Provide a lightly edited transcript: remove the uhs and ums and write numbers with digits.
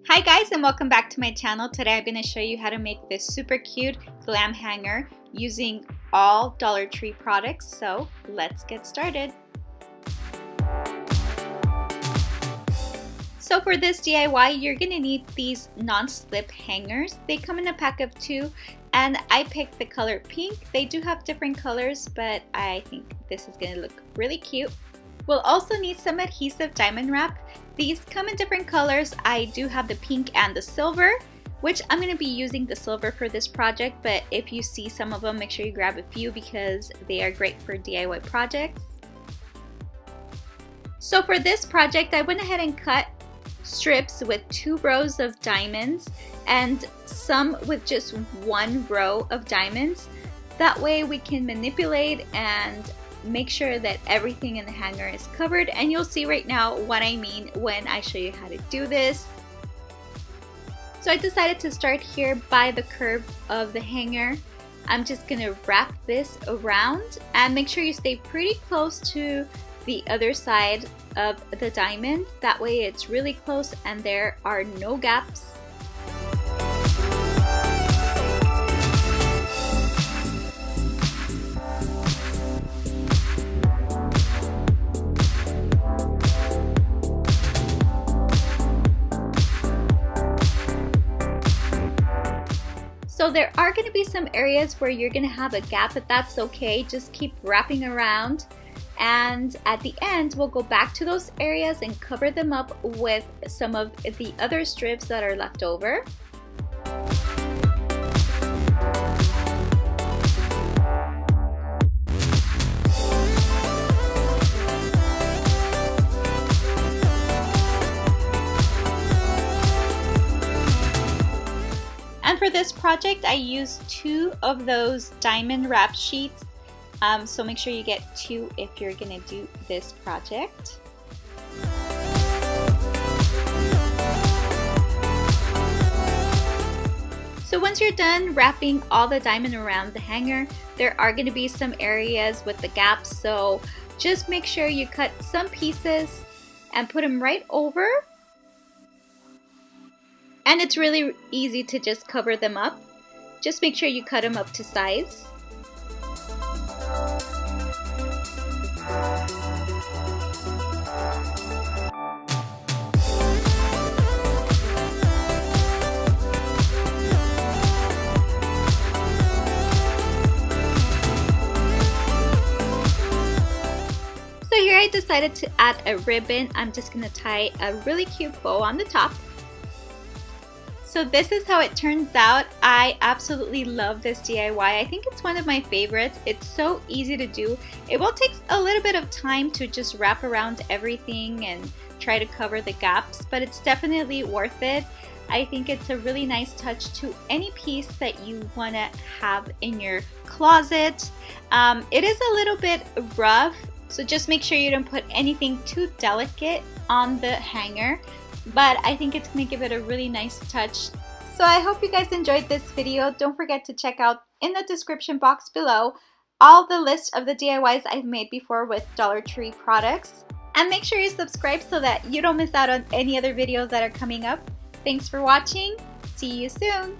Hi guys, and welcome back to my channel. Today I'm going to show you how to make this super cute glam hanger using all Dollar Tree products. So let's get started. So for this DIY, you're going to need these non-slip hangers. They come in a pack of 2 and I picked the color pink. They do have different colors, but I think this is going to look really cute. We'll also need some adhesive diamond wrap. These come in different colors. I do have the pink and the silver, which I'm going to be using the silver for this project, but if you see some of them, make sure you grab a few because they are great for DIY projects. So for this project, I went ahead and cut strips with 2 rows of diamonds and some with just 1 row of diamonds. That way we can manipulate and make sure that everything in the hanger is covered, and you'll see right now what I mean when I show you how to do this. So I decided to start here by the curve of the hanger. I'm just gonna wrap this around and make sure you stay pretty close to the other side of the diamond. That way it's really close and there are no gaps. So there are going to be some areas where you're going to have a gap, but that's okay. Just keep wrapping around, and at the end we'll go back to those areas and cover them up with some of the other strips that are left over. And for this project, I used 2 of those diamond wrap sheets. So make sure you get 2 if you're gonna do this project. So once you're done wrapping all the diamond around the hanger, there are gonna be some areas with the gaps. So just make sure you cut some pieces and put them right over. And it's really easy to just cover them up. Just make sure you cut them up to size. So here I decided to add a ribbon. I'm just gonna tie a really cute bow on the top. So this is how it turns out. I absolutely love this DIY. I think it's one of my favorites. It's so easy to do. It will take a little bit of time to just wrap around everything and try to cover the gaps, but it's definitely worth it. I think it's a really nice touch to any piece that you want to have in your closet. It is a little bit rough, so just make sure you don't put anything too delicate on the hanger. But I think it's going to give it a really nice touch. So I hope you guys enjoyed this video. Don't forget to check out in the description box below all the list of the DIYs I've made before with Dollar Tree products. And make sure you subscribe so that you don't miss out on any other videos that are coming up. Thanks for watching. See you soon.